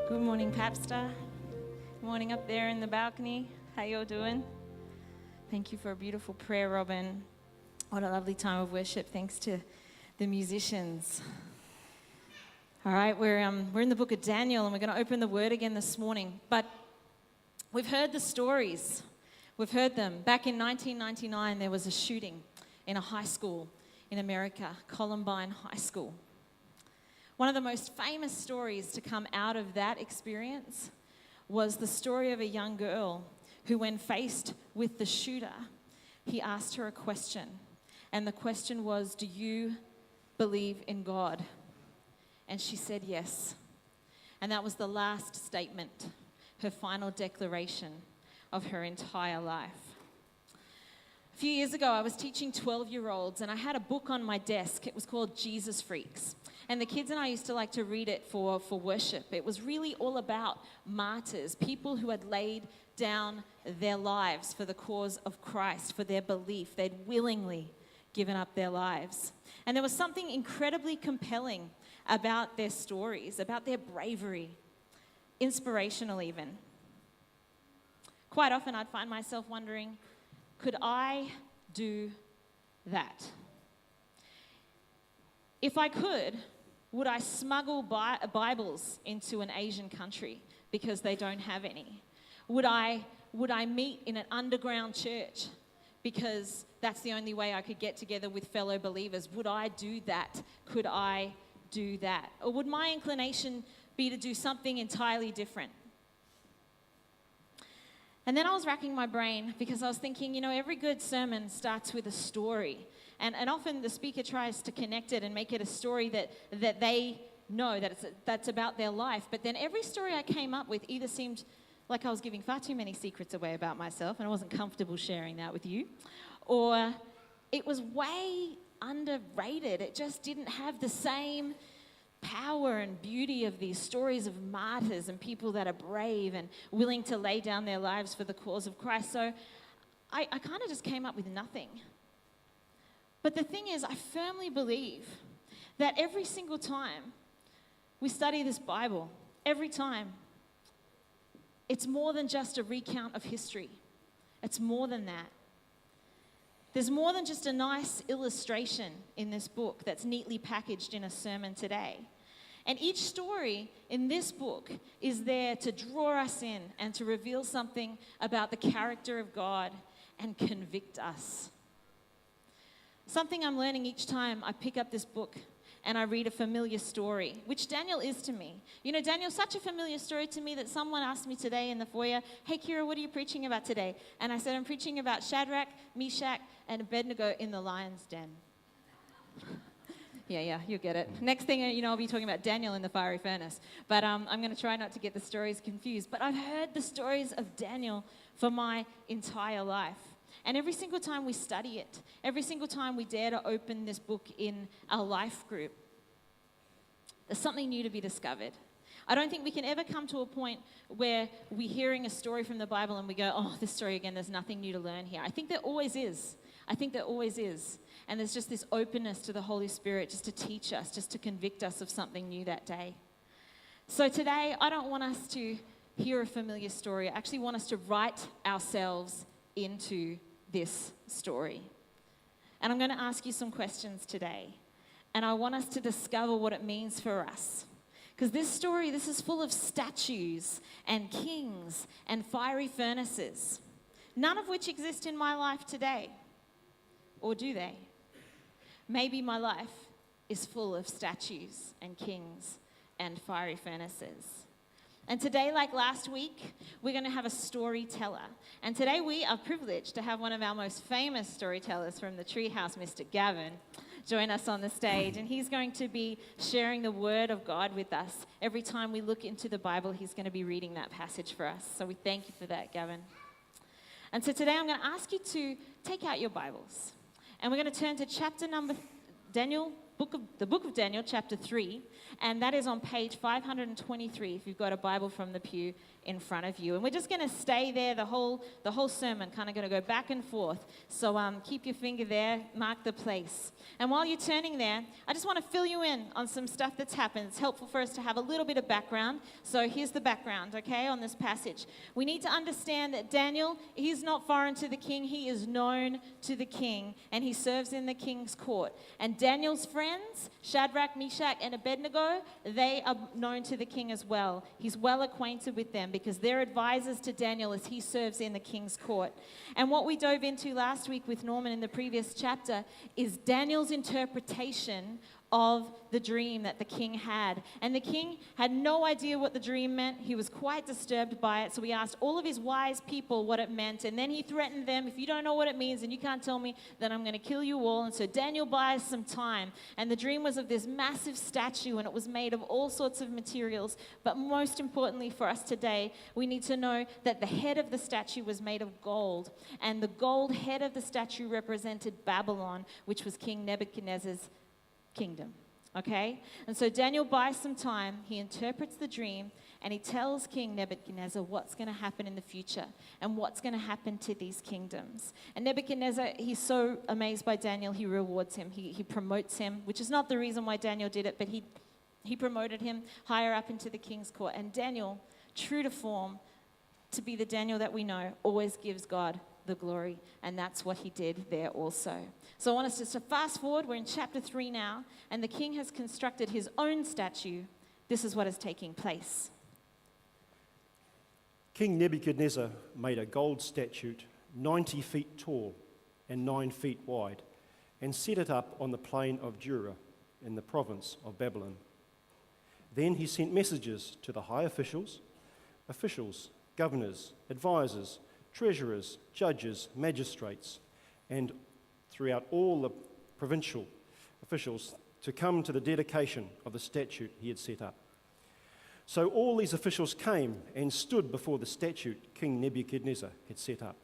Good morning, Papster. Good morning up there in the balcony. How y'all doing? Thank you for a beautiful prayer, Robin. What a lovely time of worship. Thanks to the musicians. All right, we're in the book of Daniel, and we're going to open the Word again this morning. But we've heard the stories. We've heard them. Back in 1999, there was a shooting in a high school in America, Columbine High School. One of the most famous stories to come out of that experience was the story of a young girl who, when faced with the shooter, he asked her a question. And the question was, "Do you believe in God?" And she said yes. And that was the last statement, her final declaration of her entire life. A few years ago, I was teaching 12-year-olds, and I had a book on my desk. It was called Jesus Freaks. And the kids and I used to like to read it for worship. It was really all about martyrs, people who had laid down their lives for the cause of Christ, for their belief. They'd willingly given up their lives. And there was something incredibly compelling about their stories, about their bravery, inspirational even. Quite often I'd find myself wondering, could I do that? If I could, would I smuggle Bibles into an Asian country because they don't have any? Would I meet in an underground church because that's the only way I could get together with fellow believers? Would I do that? Could I do that? Or would my inclination be to do something entirely different? And then I was racking my brain because I was thinking, every good sermon starts with a story. And often the speaker tries to connect it and make it a story that they know, that's about their life. But then every story I came up with either seemed like I was giving far too many secrets away about myself and I wasn't comfortable sharing that with you, or it was way underrated. It just didn't have the same power and beauty of these stories of martyrs and people that are brave and willing to lay down their lives for the cause of Christ. So I kind of just came up with nothing. But the thing is, I firmly believe that every single time we study this Bible, every time, it's more than just a recount of history. It's more than that. There's more than just a nice illustration in this book that's neatly packaged in a sermon today. And each story in this book is there to draw us in and to reveal something about the character of God and convict us. Something I'm learning each time I pick up this book and I read a familiar story, which Daniel is to me. Daniel's such a familiar story to me that someone asked me today in the foyer, "Hey, Keira, what are you preaching about today?" And I said, "I'm preaching about Shadrach, Meshach, and Abednego in the lion's den." Yeah, you get it. Next thing I'll be talking about Daniel in the fiery furnace. But I'm going to try not to get the stories confused. But I've heard the stories of Daniel for my entire life. And every single time we study it, every single time we dare to open this book in our life group, there's something new to be discovered. I don't think we can ever come to a point where we're hearing a story from the Bible and we go, "Oh, this story again, there's nothing new to learn here." I think there always is. And there's just this openness to the Holy Spirit just to teach us, just to convict us of something new that day. So today, I don't want us to hear a familiar story. I actually want us to write ourselves into this story. And I'm going to ask you some questions today. And I want us to discover what it means for us. Because this story, this is full of statues and kings and fiery furnaces, none of which exist in my life today. Or do they? Maybe my life is full of statues and kings and fiery furnaces. And today, like last week, we're going to have a storyteller. And today we are privileged to have one of our most famous storytellers from the Treehouse, Mr. Gavin, join us on the stage. And he's going to be sharing the Word of God with us. Every time we look into the Bible, he's going to be reading that passage for us. So we thank you for that, Gavin. And so today I'm going to ask you to take out your Bibles. And we're going to turn to Daniel the book of Daniel, chapter 3, and that is on page 523 if you've got a Bible from the pew in front of you. And we're just going to stay there the whole sermon, kind of going to go back and forth. So keep your finger there, mark the place. And while you're turning there, I just want to fill you in on some stuff that's happened. It's helpful for us to have a little bit of background. So here's the background, okay, on this passage. We need to understand that Daniel, he's not foreign to the king. He is known to the king, and he serves in the king's court. And Daniel's friends, Shadrach, Meshach, and Abednego, they are known to the king as well. He's well acquainted with them because they're advisors to Daniel as he serves in the king's court. And what we dove into last week with Norman in the previous chapter is Daniel's interpretation of the dream that the king had. And the king had no idea what the dream meant. He was quite disturbed by it. So he asked all of his wise people what it meant. And then he threatened them, if you don't know what it means and you can't tell me, then I'm going to kill you all. And so Daniel buys some time. And the dream was of this massive statue, and it was made of all sorts of materials. But most importantly for us today, we need to know that the head of the statue was made of gold. And the gold head of the statue represented Babylon, which was King Nebuchadnezzar's kingdom. Okay? And so Daniel buys some time, he interprets the dream, and he tells King Nebuchadnezzar what's going to happen in the future and what's going to happen to these kingdoms. And Nebuchadnezzar, he's so amazed by Daniel, he rewards him, he promotes him, which is not the reason why Daniel did it, but he promoted him higher up into the king's court. And Daniel, true to form, to be the Daniel that we know, always gives God the glory, and that's what he did there also. So I want us just to fast forward. We're in chapter 3 now, and the king has constructed his own statue. This is what is taking place. King Nebuchadnezzar made a gold statue 90 feet tall and 9 feet wide, and set it up on the plain of Dura in the province of Babylon. Then he sent messages to the high officials, governors, advisors, treasurers, judges, magistrates, and throughout all the provincial officials to come to the dedication of the statue he had set up. So all these officials came and stood before the statue King Nebuchadnezzar had set up.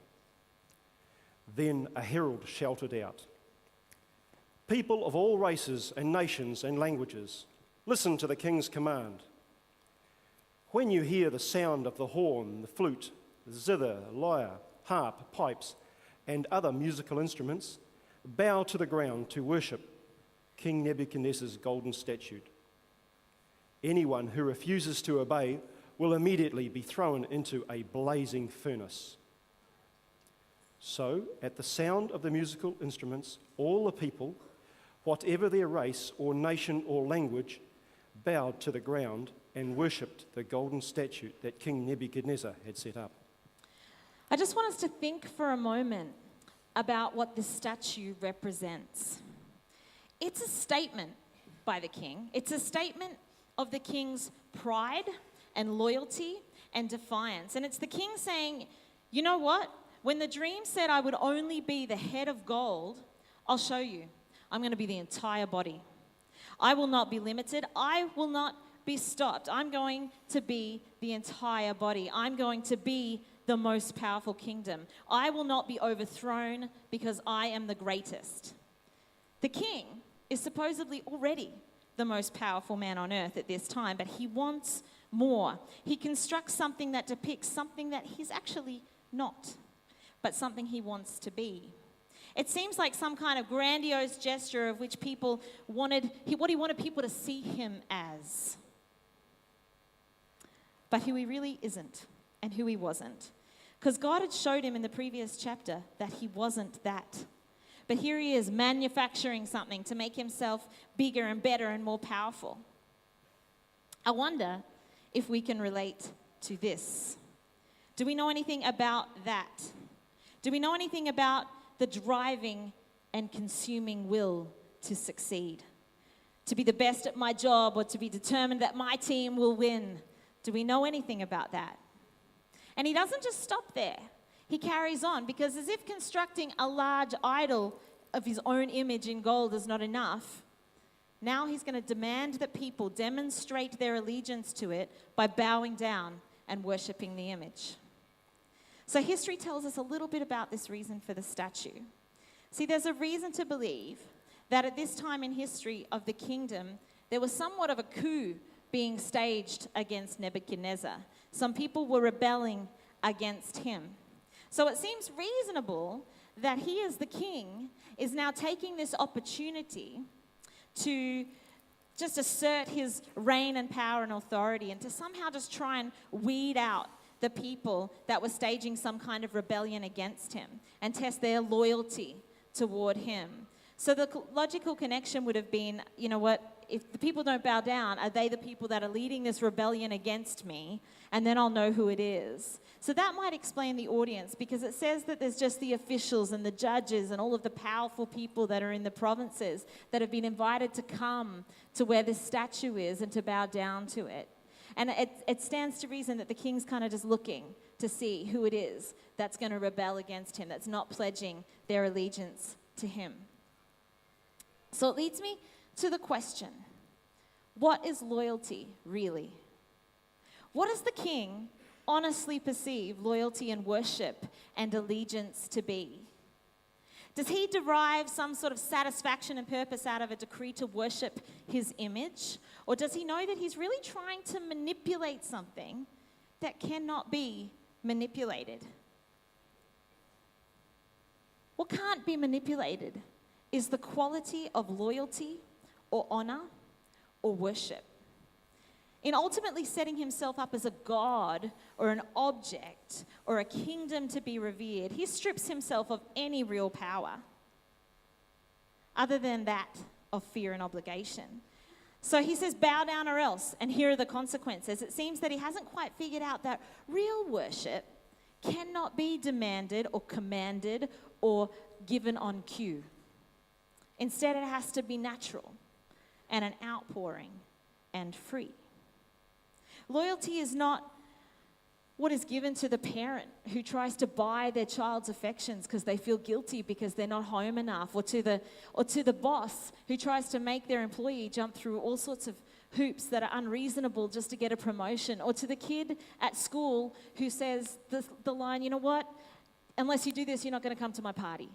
Then a herald shouted out, "People of all races and nations and languages, listen to the king's command. When you hear the sound of the horn, the flute, the zither, lyre, harp, pipes, and other musical instruments, bow to the ground to worship King Nebuchadnezzar's golden statue. Anyone who refuses to obey will immediately be thrown into a blazing furnace." So, at the sound of the musical instruments, all the people, whatever their race or nation or language, bowed to the ground and worshipped the golden statue that King Nebuchadnezzar had set up. I just want us to think for a moment about what this statue represents. It's a statement by the king. It's a statement of the king's pride and loyalty and defiance. And it's the king saying, you know what? When the dream said I would only be the head of gold, I'll show you. I'm going to be the entire body. I will not be limited. I will not be stopped. I'm going to be the entire body. I'm going to be the most powerful kingdom. I will not be overthrown because I am the greatest. The king is supposedly already the most powerful man on earth at this time, but he wants more. He constructs something that depicts something that he's actually not, but something he wants to be. It seems like some kind of grandiose gesture of which people wanted, what he wanted people to see him as. But who he really isn't and who he wasn't. Because God had showed him in the previous chapter that he wasn't that. But here he is manufacturing something to make himself bigger and better and more powerful. I wonder if we can relate to this. Do we know anything about that? Do we know anything about the driving and consuming will to succeed? To be the best at my job, or to be determined that my team will win? Do we know anything about that? And he doesn't just stop there. He carries on, because as if constructing a large idol of his own image in gold is not enough, now he's going to demand that people demonstrate their allegiance to it by bowing down and worshipping the image. So history tells us a little bit about this reason for the statue. See, there's a reason to believe that at this time in history of the kingdom, there was somewhat of a coup being staged against Nebuchadnezzar. Some people were rebelling against him. So it seems reasonable that he, as the king, is now taking this opportunity to just assert his reign and power and authority, and to somehow just try and weed out the people that were staging some kind of rebellion against him and test their loyalty toward him. So the logical connection would have been, you know what, if the people don't bow down, are they the people that are leading this rebellion against me? And then I'll know who it is. So that might explain the audience, because it says that there's just the officials and the judges and all of the powerful people that are in the provinces that have been invited to come to where this statue is and to bow down to it. And it stands to reason that the king's kind of just looking to see who it is that's going to rebel against him, that's not pledging their allegiance to him. So it leads me to the question, what is loyalty really? What does the king honestly perceive loyalty and worship and allegiance to be? Does he derive some sort of satisfaction and purpose out of a decree to worship his image? Or does he know that he's really trying to manipulate something that cannot be manipulated? What can't be manipulated is the quality of loyalty or honor or worship. In ultimately setting himself up as a god or an object or a kingdom to be revered, he strips himself of any real power other than that of fear and obligation. So he says, bow down or else, and here are the consequences. It seems that he hasn't quite figured out that real worship cannot be demanded or commanded or given on cue. Instead, it has to be natural and an outpouring and free. Loyalty is not what is given to the parent who tries to buy their child's affections because they feel guilty because they're not home enough, or to the boss who tries to make their employee jump through all sorts of hoops that are unreasonable just to get a promotion, or to the kid at school who says the line, you know what, unless you do this, you're not going to come to my party.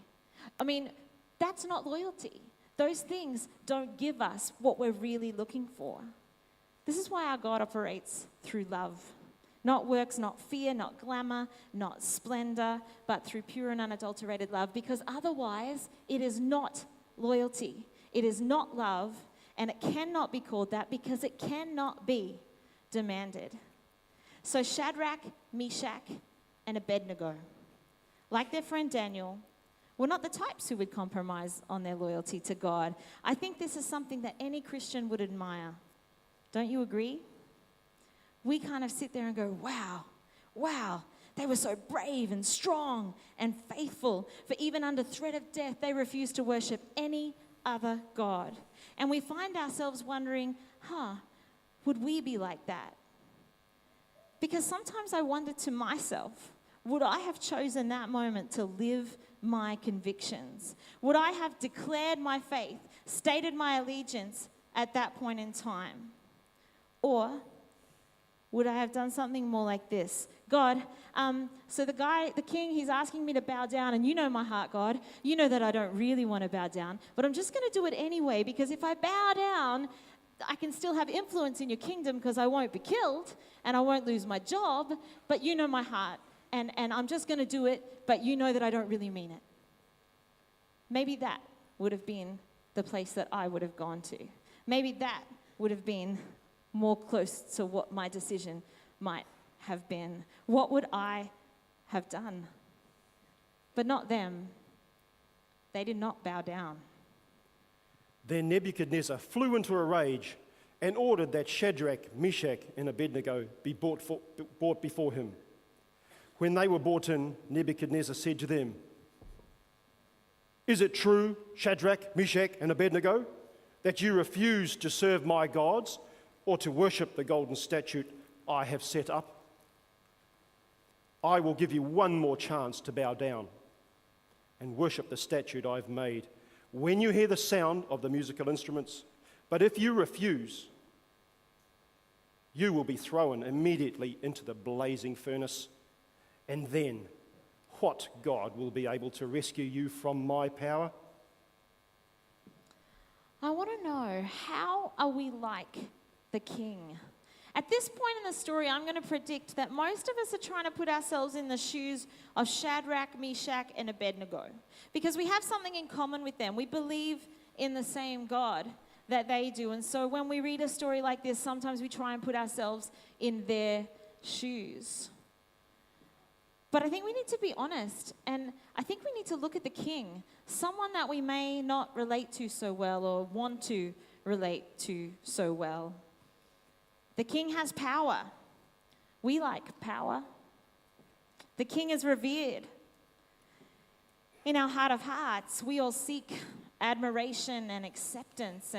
I mean, that's not loyalty. Those things don't give us what we're really looking for. This is why our God operates through love. Not works, not fear, not glamour, not splendor, but through pure and unadulterated love, because otherwise it is not loyalty. It is not love, and it cannot be called that because it cannot be demanded. So Shadrach, Meshach, and Abednego, like their friend Daniel, were not the types who would compromise on their loyalty to God. I think this is something that any Christian would admire. Don't you agree? We kind of sit there and go, wow, they were so brave and strong and faithful. For even under threat of death, they refused to worship any other God. And we find ourselves wondering, would we be like that? Because sometimes I wonder to myself, would I have chosen that moment to live my convictions? Would I have declared my faith, stated my allegiance at that point in time? Or would I have done something more like this? God, so the king, he's asking me to bow down, and you know my heart, God. You know that I don't really want to bow down, but I'm just going to do it anyway, because if I bow down, I can still have influence in your kingdom because I won't be killed and I won't lose my job, but you know my heart, and I'm just going to do it, but you know that I don't really mean it. Maybe that would have been the place that I would have gone to. Maybe that would have been more close to what my decision might have been. What would I have done? But not them. They did not bow down. Then Nebuchadnezzar flew into a rage and ordered that Shadrach, Meshach, and Abednego be brought before him. When they were brought in, Nebuchadnezzar said to them, "Is it true, Shadrach, Meshach, and Abednego, that you refuse to serve my gods or to worship the golden statue I have set up? I will give you one more chance to bow down and worship the statue I've made when you hear the sound of the musical instruments. But if you refuse, you will be thrown immediately into the blazing furnace. And then, what God will be able to rescue you from my power?" I want to know, how are we like the king? At this point in the story, I'm going to predict that most of us are trying to put ourselves in the shoes of Shadrach, Meshach, and Abednego, because we have something in common with them. We believe in the same God that they do. And so when we read a story like this, sometimes we try and put ourselves in their shoes. But I think we need to be honest, and I think we need to look at the king, someone that we may not relate to so well or want to relate to so well. The king has power. We like power. The king is revered. In our heart of hearts, we all seek admiration and acceptance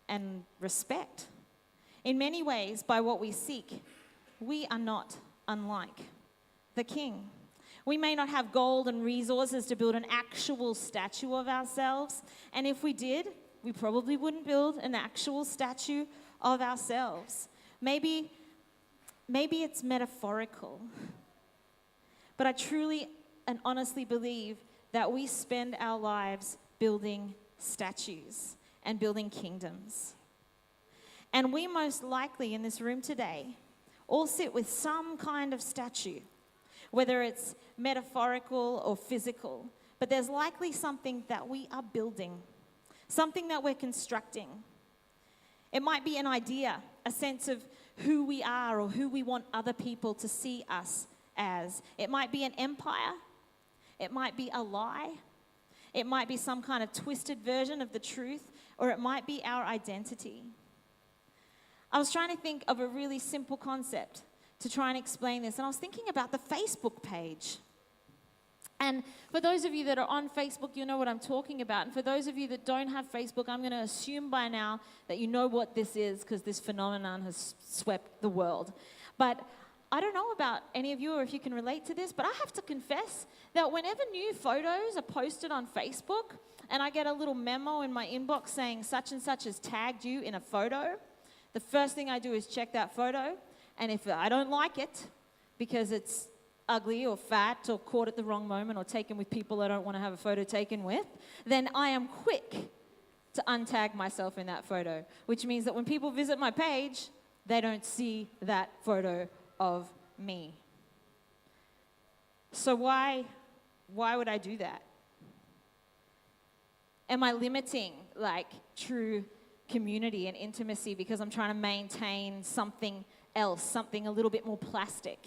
and respect. In many ways, by what we seek, we are not unlike the king. We may not have gold and resources to build an actual statue of ourselves, and if we did, we probably wouldn't build an actual statue of ourselves. Maybe it's metaphorical, but I truly and honestly believe that we spend our lives building statues and building kingdoms. And we most likely in this room today all sit with some kind of statue, whether it's metaphorical or physical, but there's likely something that we are building, something that we're constructing. It might be an idea, a sense of who we are or who we want other people to see us as. It might be an empire. It might be a lie. It might be some kind of twisted version of the truth, or it might be our identity. I was trying to think of a really simple concept to try and explain this, and I was thinking about the Facebook page. And for those of you that are on Facebook, you know what I'm talking about. And for those of you that don't have Facebook, I'm going to assume by now that you know what this is, because this phenomenon has swept the world. But I don't know about any of you or if you can relate to this, but I have to confess that whenever new photos are posted on Facebook and I get a little memo in my inbox saying such and such has tagged you in a photo, the first thing I do is check that photo. And if I don't like it because it's ugly or fat or caught at the wrong moment or taken with people I don't want to have a photo taken with, then I am quick to untag myself in that photo, which means that when people visit my page, they don't see that photo of me. So why would I do that? Am I limiting true community and intimacy because I'm trying to maintain something else, something a little bit more plastic?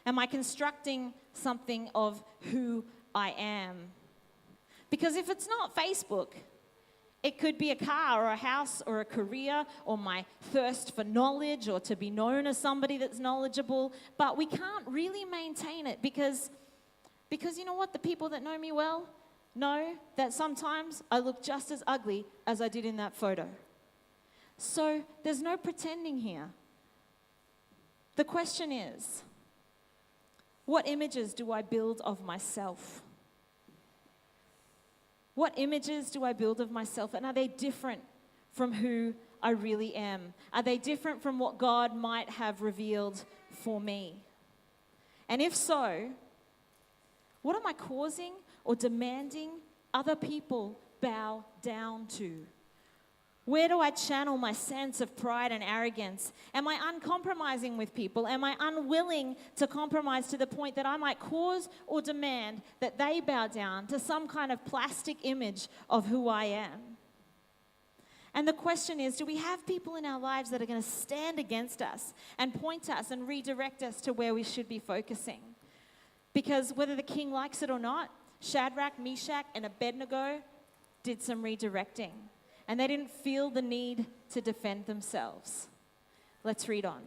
Am I constructing something of who I am? Because if it's not Facebook, it could be a car or a house or a career or my thirst for knowledge or to be known as somebody that's knowledgeable. But we can't really maintain it because you know what? The people that know me well know that sometimes I look just as ugly as I did in that photo. So there's no pretending here. The question is, what images do I build of myself? What images do I build of myself? And are they different from who I really am? Are they different from what God might have revealed for me? And if so, what am I causing or demanding other people bow down to? Where do I channel my sense of pride and arrogance? Am I uncompromising with people? Am I unwilling to compromise to the point that I might cause or demand that they bow down to some kind of plastic image of who I am? And the question is, do we have people in our lives that are going to stand against us and point us and redirect us to where we should be focusing? Because whether the king likes it or not, Shadrach, Meshach, and Abednego did some redirecting. And they didn't feel the need to defend themselves. Let's read on.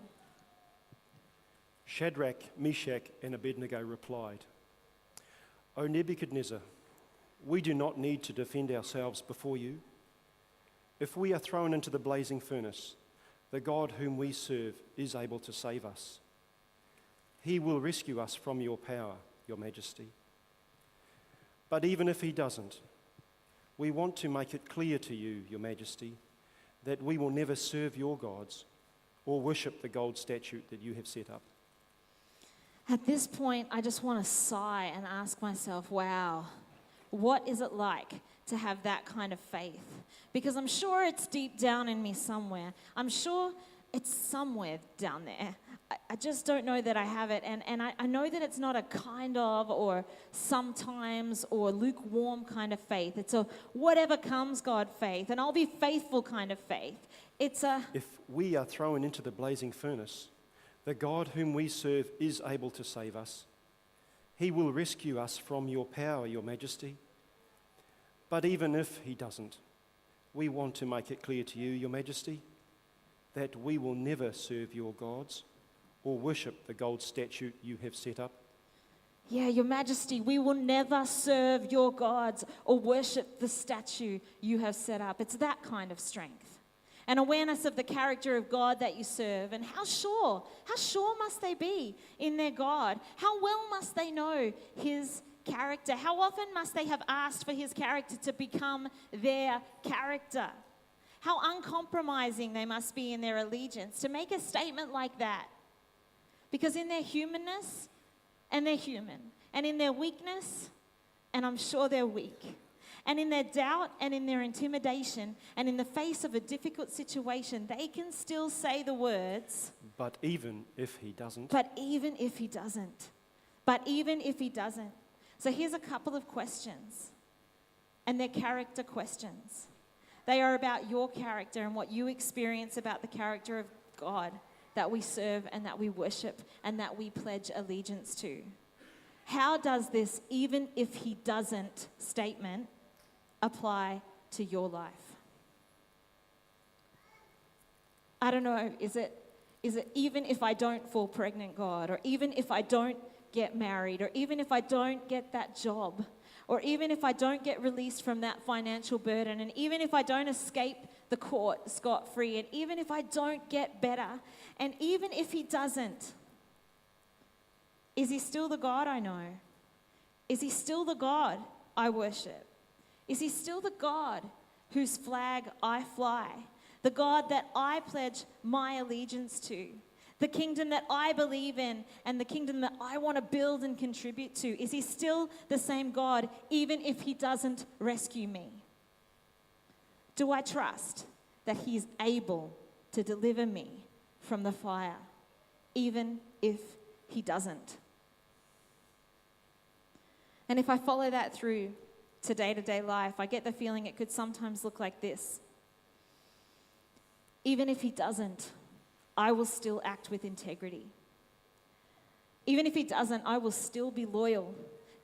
Shadrach, Meshach, and Abednego replied, "O Nebuchadnezzar, we do not need to defend ourselves before you. If we are thrown into the blazing furnace, the God whom we serve is able to save us. He will rescue us from your power, your majesty. But even if he doesn't, we want to make it clear to you, your majesty, that we will never serve your gods or worship the gold statue that you have set up." At this point, I just want to sigh and ask myself, wow, What is it like to have that kind of faith? Because I'm sure it's deep down in me somewhere. I'm sure it's somewhere down there. I just don't know that I have it. And I know that it's not a kind of or sometimes or lukewarm kind of faith. It's a whatever comes God faith. And I'll be faithful kind of faith. It's a... If we are thrown into the blazing furnace, the God whom we serve is able to save us. He will rescue us from your power, your majesty. But even if he doesn't, we want to make it clear to you, your majesty, that we will never serve your gods or worship the gold statue you have set up. Yeah, your majesty, we will never serve your gods or worship the statue you have set up. It's that kind of strength. An awareness of the character of God that you serve, and how sure must they be in their God? How well must they know his character? How often must they have asked for his character to become their character? How uncompromising they must be in their allegiance to make a statement like that. Because in their humanness, and they're human, and in their weakness, and I'm sure they're weak, and in their doubt and in their intimidation, and in the face of a difficult situation, they can still say the words, But even if he doesn't. But even if he doesn't. But even if he doesn't. So here's a couple of questions, and they're character questions. They are about your character and what you experience about the character of God that we serve and that we worship and that we pledge allegiance to. How does this "even if he doesn't" statement apply to your life? I don't know, is it even if I don't fall pregnant, God, or even if I don't get married, or even if I don't get that job, or even if I don't get released from that financial burden, and even if I don't escape the court scot-free, and even if I don't get better, and even if he doesn't, is he still the God I know? Is he still the God I worship? Is he still the God whose flag I fly? The God that I pledge my allegiance to? The kingdom that I believe in and the kingdom that I want to build and contribute to? Is he still the same God even if he doesn't rescue me? Do I trust that he is able to deliver me from the fire even if he doesn't? And if I follow that through to day-to-day life, I get the feeling it could sometimes look like this. Even if he doesn't, I will still act with integrity. Even if he doesn't, I will still be loyal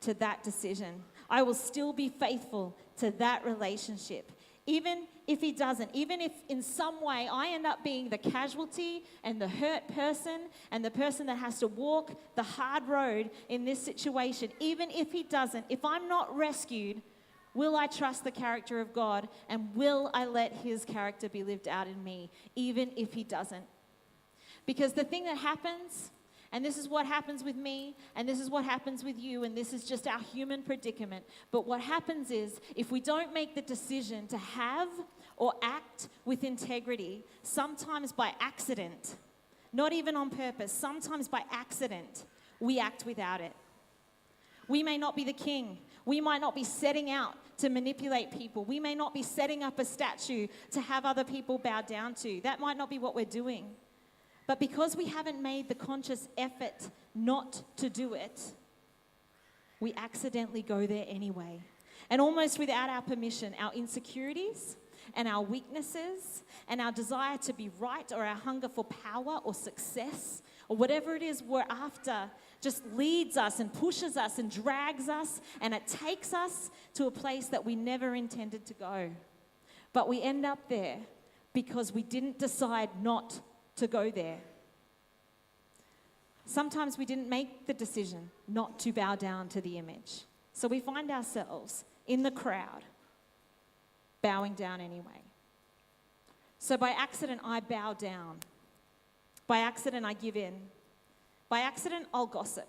to that decision. I will still be faithful to that relationship. Even if he doesn't, even if in some way I end up being the casualty and the hurt person and the person that has to walk the hard road in this situation, even if he doesn't, if I'm not rescued, will I trust the character of God and will I let his character be lived out in me, even if he doesn't? Because the thing that happens, and this is what happens with me, and this is what happens with you, and this is just our human predicament. But what happens is, if we don't make the decision to have or act with integrity, sometimes by accident, not even on purpose, sometimes by accident, we act without it. We may not be the king. We might not be setting out to manipulate people. We may not be setting up a statue to have other people bow down to. That might not be what we're doing. But because we haven't made the conscious effort not to do it, we accidentally go there anyway. And almost without our permission, our insecurities and our weaknesses and our desire to be right or our hunger for power or success or whatever it is we're after just leads us and pushes us and drags us, and it takes us to a place that we never intended to go. But we end up there because we didn't decide not to go there. Sometimes we didn't make the decision not to bow down to the image. So we find ourselves in the crowd, bowing down anyway. So by accident, I bow down. By accident, I give in. By accident, I'll gossip.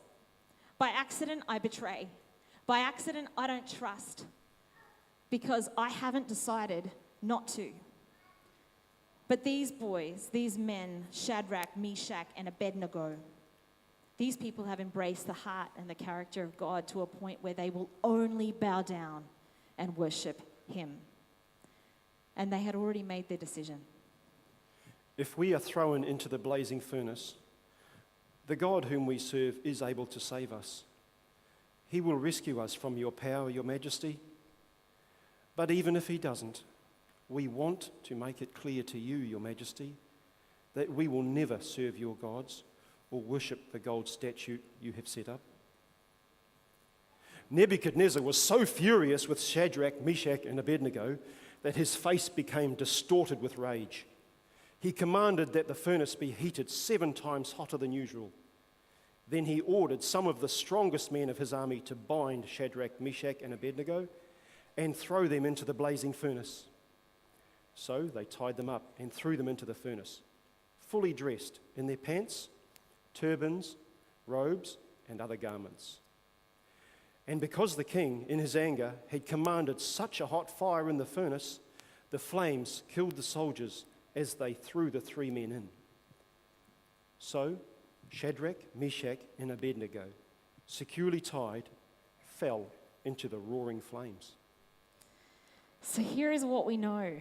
By accident, I betray. By accident, I don't trust because I haven't decided not to. But these boys, these men, Shadrach, Meshach, and Abednego, These people have embraced the heart and the character of God to a point where they will only bow down and worship him. And they had already made their decision. If we are thrown into the blazing furnace, the God whom we serve is able to save us. He will rescue us from your power, your majesty. But even if he doesn't, we want to make it clear to you, your majesty, that we will never serve your gods or worship the gold statue you have set up. Nebuchadnezzar was so furious with Shadrach, Meshach, and Abednego that his face became distorted with rage. He commanded that the furnace be heated 7 times hotter than usual. Then he ordered some of the strongest men of his army to bind Shadrach, Meshach, and Abednego and throw them into the blazing furnace. So they tied them up and threw them into the furnace, fully dressed in their pants, turbans, robes, and other garments. And because the king, in his anger, had commanded such a hot fire in the furnace, the flames killed the soldiers as they threw the 3 men in. So Shadrach, Meshach, and Abednego, securely tied, fell into the roaring flames. So here is what we know.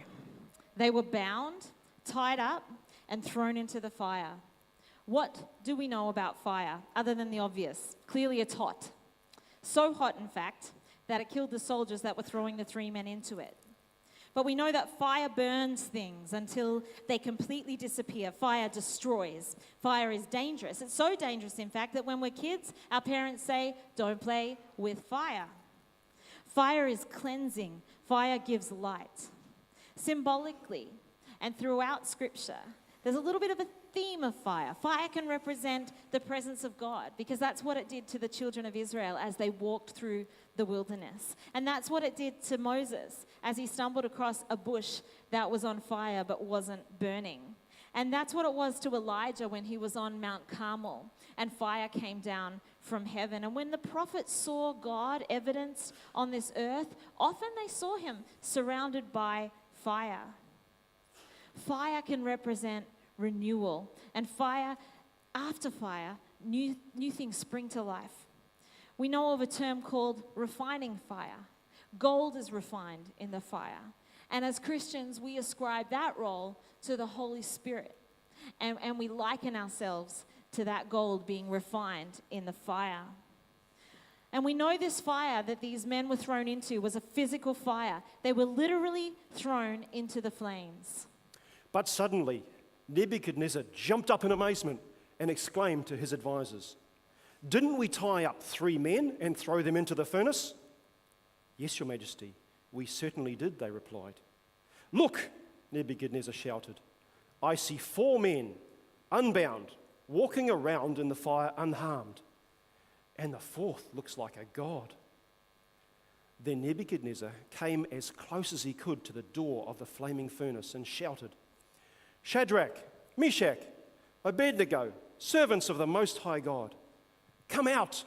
They were bound, tied up, and thrown into the fire. What do we know about fire, other than the obvious? Clearly it's hot. So hot, in fact, that it killed the soldiers that were throwing the 3 men into it. But we know that fire burns things until they completely disappear. Fire destroys. Fire is dangerous. It's so dangerous, in fact, that when we're kids, our parents say, don't play with fire. Fire is cleansing. Fire gives light. Symbolically, and throughout Scripture, there's a little bit of a theme of fire. Fire can represent the presence of God, because that's what it did to the children of Israel as they walked through the wilderness. And that's what it did to Moses as he stumbled across a bush that was on fire but wasn't burning. And that's what it was to Elijah when he was on Mount Carmel and fire came down from heaven. And when the prophets saw God evidenced on this earth, often they saw him surrounded by fire. Fire can represent renewal, and fire, after fire, new things spring to life. We know of a term called refining fire. Gold is refined in the fire. And as Christians, we ascribe that role to the Holy Spirit. And we liken ourselves to that gold being refined in the fire. And we know this fire that these men were thrown into was a physical fire. They were literally thrown into the flames. But suddenly, Nebuchadnezzar jumped up in amazement and exclaimed to his advisors, "Didn't we tie up 3 men and throw them into the furnace?" "Yes, your majesty, we certainly did," they replied. "Look," Nebuchadnezzar shouted, "I see 4 men, unbound, walking around in the fire unharmed. And the 4th looks like a god." Then Nebuchadnezzar came as close as he could to the door of the flaming furnace and shouted, "Shadrach, Meshach, Abednego, servants of the Most High God, come out,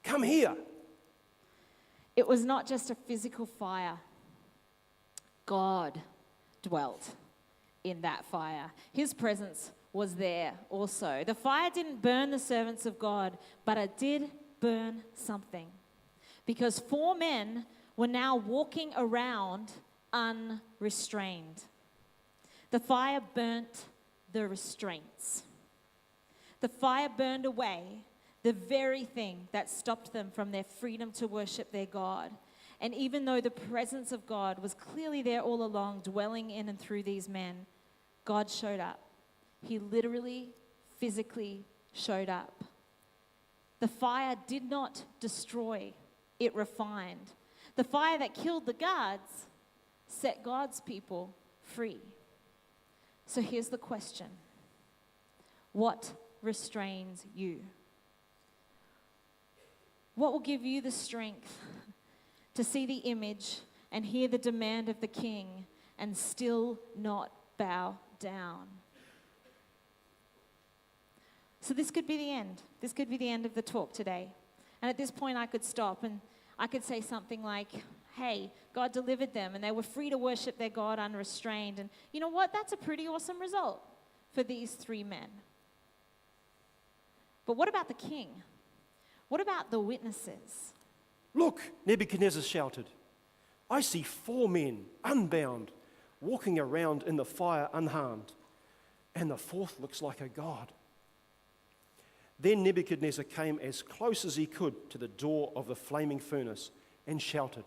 come here." It was not just a physical fire. God dwelt in that fire. His presence was there also. The fire didn't burn the servants of God, but it did burn something. Because 4 men were now walking around unrestrained. The fire burnt the restraints. The fire burned away the very thing that stopped them from their freedom to worship their God. And even though the presence of God was clearly there all along, dwelling in and through these men, God showed up. He literally, physically showed up. The fire did not destroy, it refined. The fire that killed the guards set God's people free. So here's the question. What restrains you? What will give you the strength to see the image and hear the demand of the king and still not bow down? So this could be the end. This could be the end of the talk today. And at this point I could stop and I could say something like, hey, God delivered them and they were free to worship their God unrestrained. And you know what? That's a pretty awesome result for these 3 men. But what about the king? What about the witnesses? Look, Nebuchadnezzar shouted, I see 4 men, unbound, walking around in the fire unharmed, and the 4th looks like a god. Then Nebuchadnezzar came as close as he could to the door of the flaming furnace and shouted,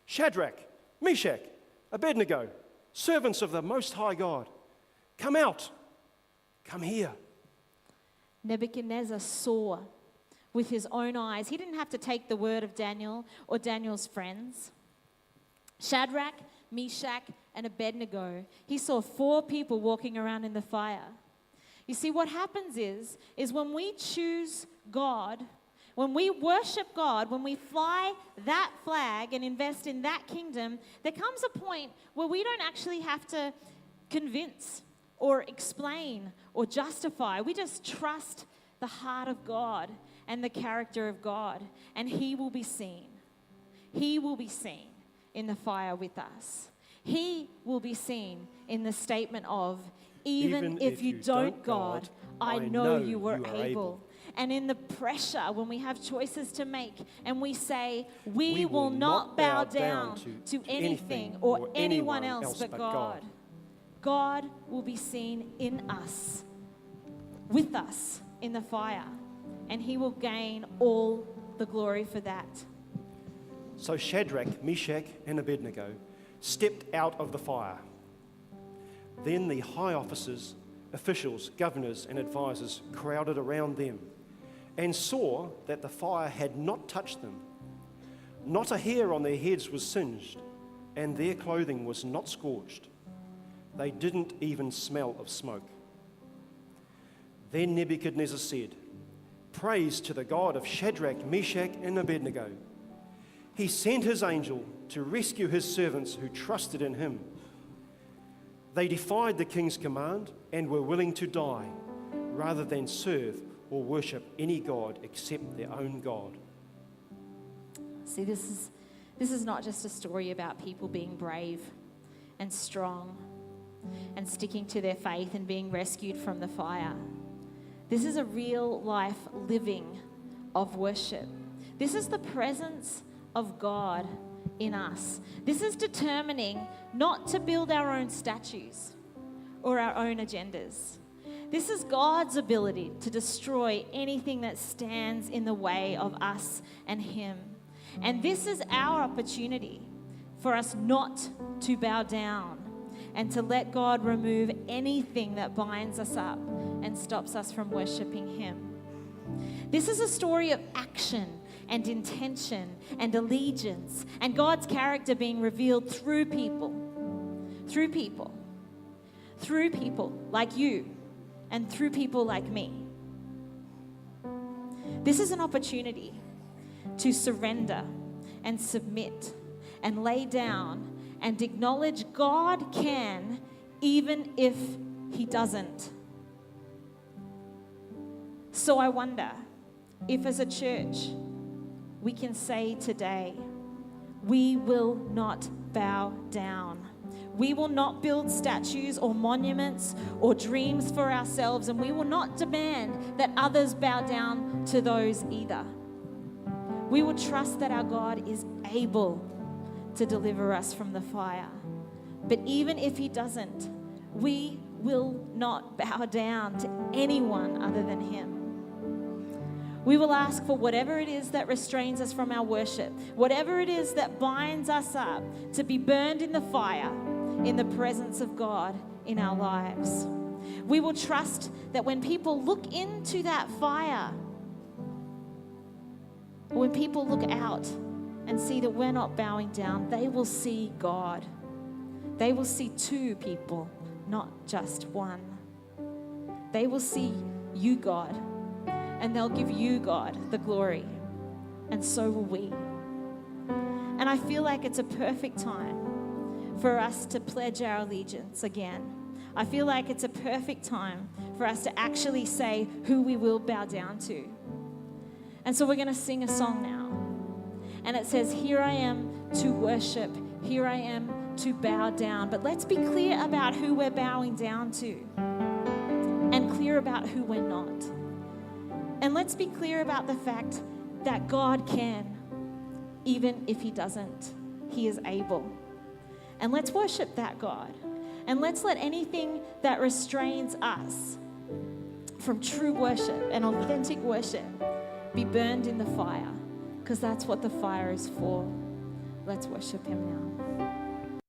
Shadrach, Meshach, Abednego, servants of the Most High God, come out, come here. Nebuchadnezzar saw with his own eyes. He didn't have to take the word of Daniel or Daniel's friends. Shadrach, Meshach, and Abednego. He saw 4 people walking around in the fire. You see, what happens is when we choose God, when we worship God, when we fly that flag and invest in that kingdom, there comes a point where we don't actually have to convince or explain or justify. We just trust the heart of God and the character of God, and He will be seen. He will be seen in the fire with us. He will be seen in the statement of, even if you don't, God, I know you were able. And in the pressure, when we have choices to make and we say, we will not bow down to anything or anyone else but God. God will be seen in us, with us in the fire, and He will gain all the glory for that. So Shadrach, Meshach, and Abednego stepped out of the fire. Then the high officers, officials, governors, and advisors crowded around them and saw that the fire had not touched them. Not a hair on their heads was singed, and their clothing was not scorched. They didn't even smell of smoke. Then Nebuchadnezzar said, Praise to the God of Shadrach, Meshach, and Abednego. He sent his angel to rescue his servants who trusted in him. They defied the king's command and were willing to die rather than serve or worship any god except their own God. See, this is not just a story about people being brave and strong and sticking to their faith and being rescued from the fire. This is a real life living of worship. This is the presence of God in us. This is determining not to build our own statues or our own agendas. This is God's ability to destroy anything that stands in the way of us and Him. And this is our opportunity for us not to bow down and to let God remove anything that binds us up and stops us from worshiping Him. This is a story of action and intention and allegiance and God's character being revealed through people like you and through people like me. This is an opportunity to surrender and submit and lay down and acknowledge God can, even if He doesn't. So I wonder if as a church we can say today, we will not bow down. We will not build statues or monuments or dreams for ourselves, and we will not demand that others bow down to those either. We will trust that our God is able to deliver us from the fire. But even if He doesn't, we will not bow down to anyone other than Him. We will ask for whatever it is that restrains us from our worship, whatever it is that binds us up, to be burned in the fire in the presence of God in our lives. We will trust that when people look into that fire, or when people look out and see that we're not bowing down, they will see God. They will see 2 people, not just one. They will see you, God, and they'll give you, God, the glory. And so will we. And I feel like it's a perfect time for us to pledge our allegiance again. I feel like it's a perfect time for us to actually say who we will bow down to. And so we're going to sing a song now. And it says, here I am to worship. Here I am to bow down. But let's be clear about who we're bowing down to and clear about who we're not. And let's be clear about the fact that God can, even if he doesn't. He is able. And let's worship that God. And let's let anything that restrains us from true worship and authentic worship be burned in the fire, because that's what the fire is for. Let's worship him now.